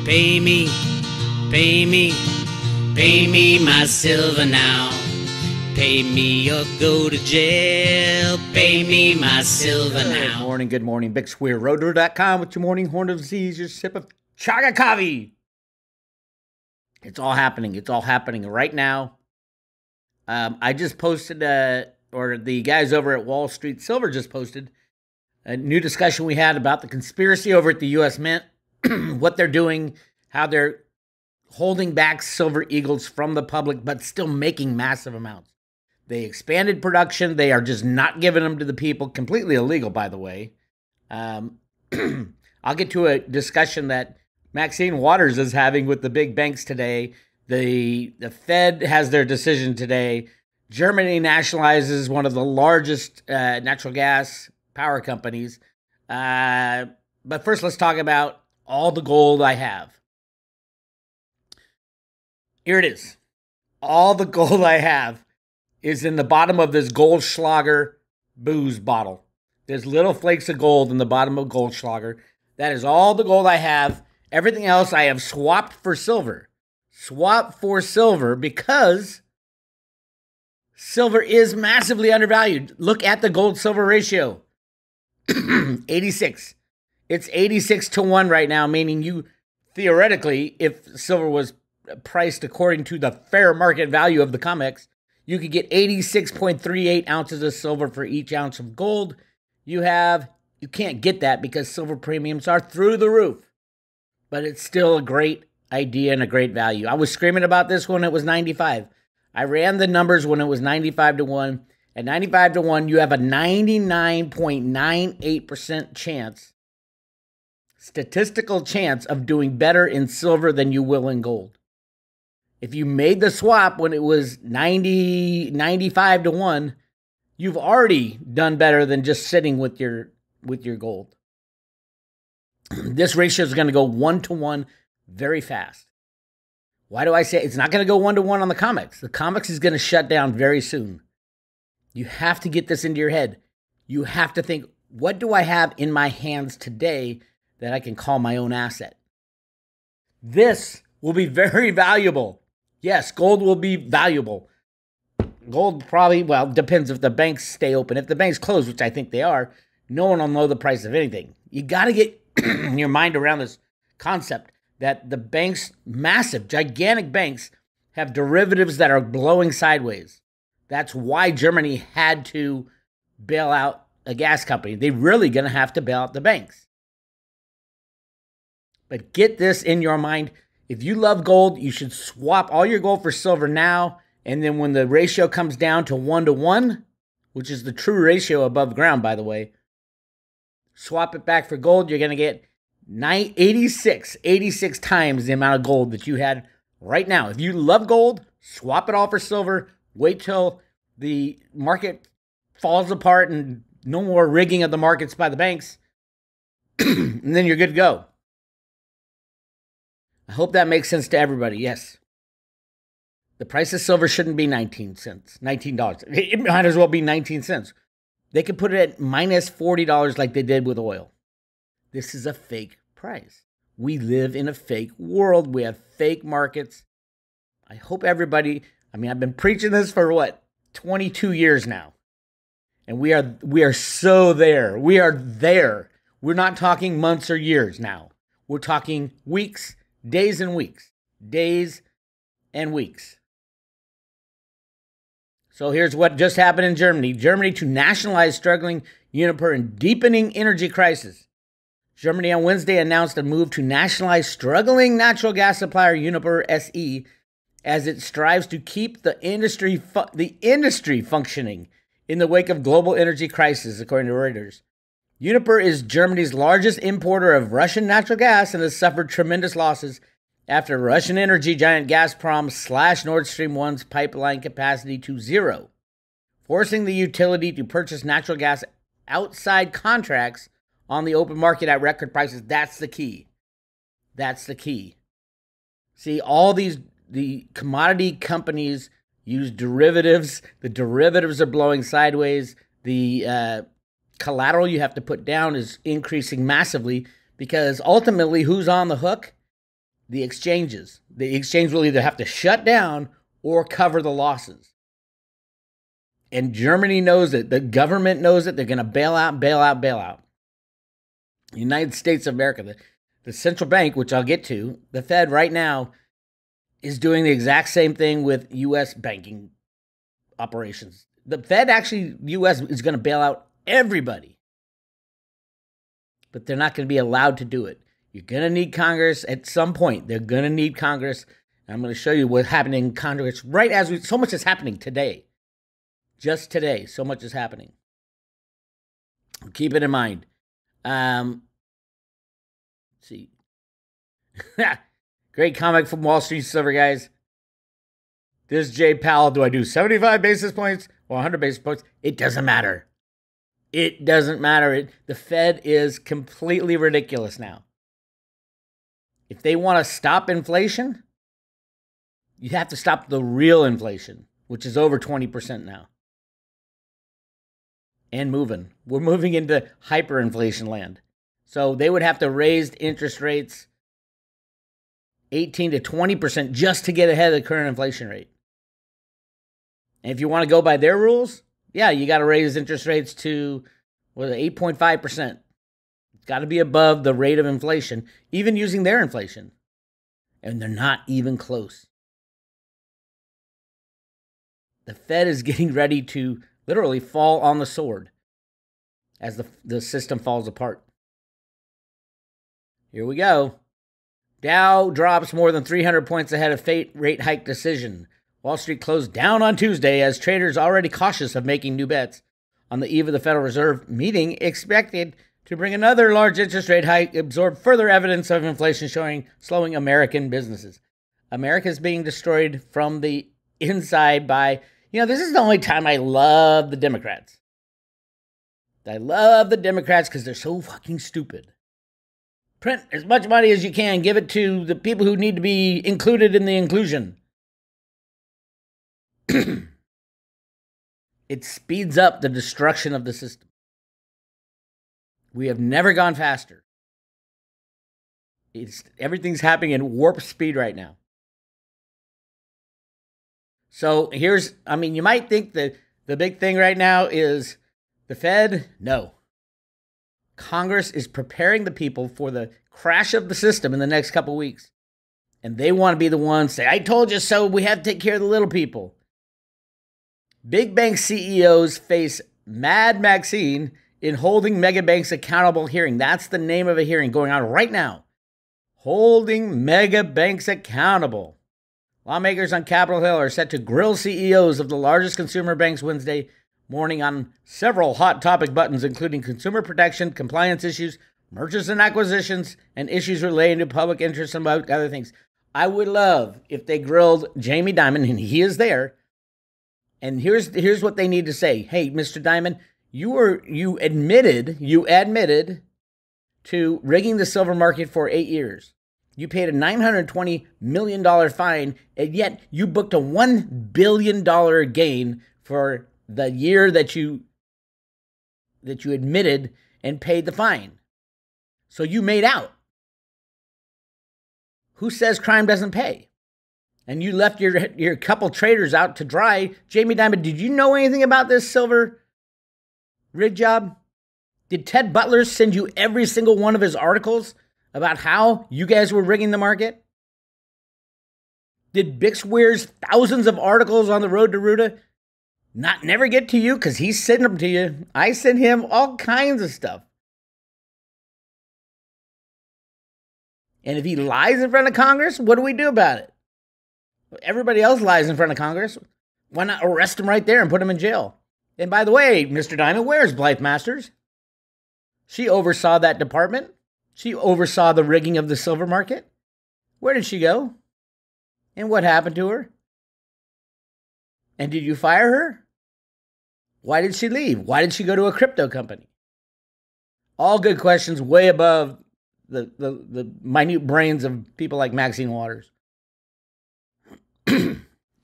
Pay me, pay me, pay me my silver now. Pay me or go to jail. Pay me my silver now. Good morning. Bix Weir, roadrunner.com with your morning horn of disease, your sip of chaga coffee. It's all happening. It's all happening right now. I just posted, or the guys over at Wall Street Silver just posted a new discussion we had about the conspiracy over at the U.S. Mint, what they're doing, how they're holding back silver eagles from the public, but still making massive amounts. They expanded production. They are just not giving them to the people. Completely illegal, by the way. I'll get to a discussion that Maxine Waters is having with the big banks today. The Fed has their decision today. Germany nationalizes one of the largest natural gas power companies. But first, let's talk about all the gold I have. Here it is. All the gold I have is in the bottom of this Goldschlager booze bottle. There's little flakes of gold in the bottom of Goldschlager. That is all the gold I have. Everything else I have swapped for silver. Swap for silver because silver is massively undervalued. Look at the gold-silver ratio. 86. It's 86 to 1 right now, meaning you, theoretically, if silver was priced according to the fair market value of the COMEX, you could get 86.38 ounces of silver for each ounce of gold. You can't get that because silver premiums are through the roof. But it's still a great idea and a great value. I was screaming about this when it was 95. I ran the numbers when it was 95 to 1. At 95 to 1, you have a 99.98% chance, statistical chance of doing better in silver than you will in gold. If you made the swap when it was 95 to 1, you've already done better than just sitting with your gold. This ratio is going to go 1 to 1 very fast. Why do I say it's not going to go 1 to 1 on the COMEX? The COMEX is going to shut down very soon. You have to get this into your head. You have to think, what do I have in my hands today that I can call my own asset? This will be very valuable. Yes, gold will be valuable. Gold probably, well, depends if the banks stay open. If the banks close, which I think they are, no one will know the price of anything. You got to get your mind around this concept that the banks, massive, gigantic banks, have derivatives that are blowing sideways. That's why Germany had to bail out a gas company. They're really going to have to bail out the banks. But get this in your mind. If you love gold, you should swap all your gold for silver now. And then when the ratio comes down to 1 to 1, which is the true ratio above ground, by the way, swap it back for gold. You're going to get 86 times the amount of gold that you had right now. If you love gold, swap it all for silver. Wait till the market falls apart and no more rigging of the markets by the banks. And then you're good to go. I hope that makes sense to everybody. Yes. The price of silver shouldn't be 19 cents, $19. It might as well be 19 cents. They could put it at minus $40 like they did with oil. This is a fake price. We live in a fake world. We have fake markets. I hope everybody, I've been preaching this for 22 years now. And we are so there. We are there. We're not talking months or years now. We're talking weeks, days and weeks. Days and weeks. So here's what just happened in Germany. Germany to nationalize struggling Uniper and deepening energy crisis. Germany on Wednesday announced a move to nationalize struggling natural gas supplier Uniper SE as it strives to keep the industry functioning in the wake of global energy crisis, according to Reuters. Uniper is Germany's largest importer of Russian natural gas and has suffered tremendous losses after Russian energy giant Gazprom slashed Nord Stream 1's pipeline capacity to zero, forcing the utility to purchase natural gas outside contracts on the open market at record prices. That's the key. That's the key. See, the commodity companies use derivatives. The derivatives are blowing sideways. The collateral you have to put down is increasing massively because ultimately who's on the hook? the exchanges. The exchange will either have to shut down or cover the losses. And Germany knows it. The government knows it. They're going to bail out. The United States of America, the central bank, which I'll get to, the Fed right now is doing the exact same thing with U.S. banking operations. The Fed actually, U.S. is going to bail out everybody. But they're not going to be allowed to do it. You're going to need Congress at some point. They're going to need Congress. And I'm going to show you what's happening in Congress right as so much is happening today. Just today, so much is happening. Keep it in mind. Let's see. Great comic from Wall Street Silver, guys. This Jay Powell, do I do 75 basis points or 100 basis points? It doesn't matter. It doesn't matter. The Fed is completely ridiculous now. If they want to stop inflation, you have to stop the real inflation, which is over 20% now. And moving. We're moving into hyperinflation land. So they would have to raise interest rates 18 to 20% just to get ahead of the current inflation rate. And if you want to go by their rules, yeah, you got to raise interest rates to 8.5%. It's got to be above the rate of inflation, even using their inflation. And they're not even close. The Fed is getting ready to literally fall on the sword as the system falls apart. Here we go. Dow drops more than 300 points ahead of Fed rate hike decision. Wall Street closed down on Tuesday as traders already cautious of making new bets on the eve of the Federal Reserve meeting expected to bring another large interest rate hike, absorb further evidence of inflation showing slowing American businesses. America is being destroyed from the inside by, this is the only time I love the Democrats. I love the Democrats because they're so fucking stupid. Print as much money as you can. Give it to the people who need to be included in the inclusion. It speeds up the destruction of the system. We have never gone faster. Everything's happening in warp speed right now. So you might think that the big thing right now is the Fed. No. Congress is preparing the people for the crash of the system in the next couple of weeks. And they want to be the ones say, I told you so, we have to take care of the little people. Big bank CEOs face Mad Maxine in holding mega banks accountable hearing. That's the name of a hearing going on right now. Holding mega banks accountable. Lawmakers on Capitol Hill are set to grill CEOs of the largest consumer banks Wednesday morning on several hot topic buttons, including consumer protection, compliance issues, mergers and acquisitions, and issues relating to public interest and other things. I would love if they grilled Jamie Dimon, and he is there. And here's what they need to say. Hey, Mr. Dimon, you admitted to rigging the silver market for 8 years. You paid a $920 million fine, and yet you booked a $1 billion gain for the year that you admitted and paid the fine. So you made out. Who says crime doesn't pay? And you left your couple traders out to dry. Jamie Dimon, did you know anything about this silver rig job? Did Ted Butler send you every single one of his articles about how you guys were rigging the market? Did Bix Weir's thousands of articles on the road to Ruta never get to you because he's sending them to you? I sent him all kinds of stuff. And if he lies in front of Congress, what do we do about it? Everybody else lies in front of Congress. Why not arrest him right there and put him in jail? And by the way, Mr. Dimon, where's Blythe Masters? She oversaw that department. She oversaw the rigging of the silver market. Where did she go? And what happened to her? And did you fire her? Why did she leave? Why did she go to a crypto company? All good questions, way above the minute brains of people like Maxine Waters.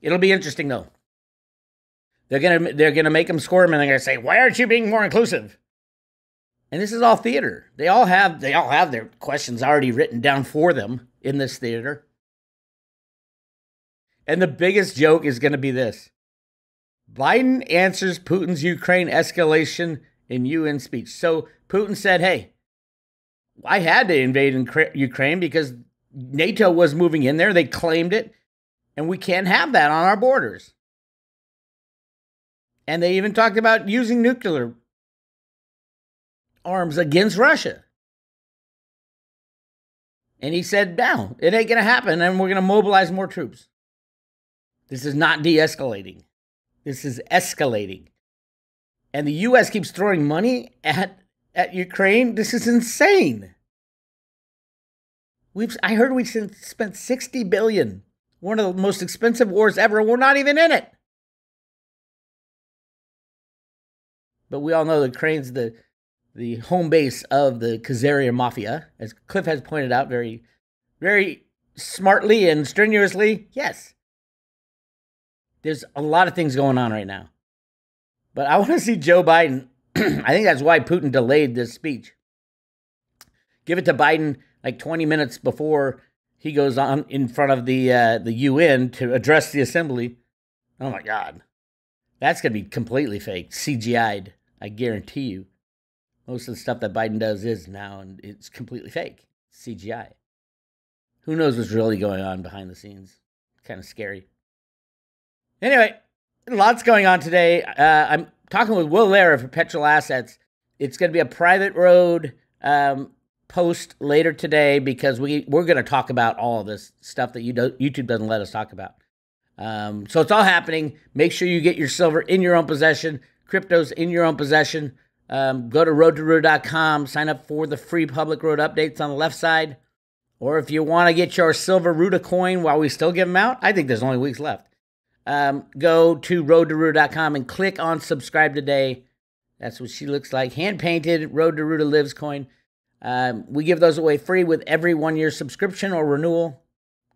It'll be interesting though. They're gonna make them squirm, and they're gonna say, "Why aren't you being more inclusive?" And this is all theater. They all have their questions already written down for them. in this theater. And the biggest joke is going to be this. Biden answers Putin's Ukraine escalation in UN speech. So Putin said, hey, I had to invade Ukraine because NATO was moving in there. They claimed it. And we can't have that on our borders. And they even talked about using nuclear arms against Russia. And he said, no, it ain't going to happen, and we're going to mobilize more troops. This is not de-escalating. This is escalating. And the U.S. keeps throwing money at Ukraine. This is insane. I heard we spent $60 billion. One of the most expensive wars ever, and we're not even in it. But we all know that Ukraine's the home base of the Khazarian mafia, as Cliff has pointed out very, very smartly and strenuously. Yes. There's a lot of things going on right now. But I want to see Joe Biden. I think that's why Putin delayed this speech. Give it to Biden like 20 minutes before he goes on in front of the UN to address the assembly. Oh my God. That's going to be completely fake, CGI'd, I guarantee you. Most of the stuff that Biden does is now, and it's completely fake, CGI. Who knows what's really going on behind the scenes? Kind of scary. Anyway, lots going on today. I'm talking with Will Lehrer for Petrol Assets. It's going to be a private road post later today because we're going to talk about all of this stuff that YouTube doesn't let us talk about. So it's all happening. Make sure you get your silver in your own possession, cryptos in your own possession. Go to roadtoroot.com, sign up for the free public road updates on the left side. Or if you want to get your silver Ruta coin while we still give them out, I think there's only weeks left. Go to roadtoroot.com and click on subscribe today. That's what she looks like. Hand-painted Road to Ruta Lives coin. We give those away free with every 1-year subscription or renewal.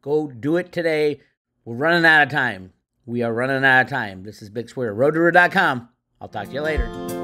Go do it today. We're running out of time. We are running out of time. This is Bix Weir, roadtoroot.com. I'll talk to you later.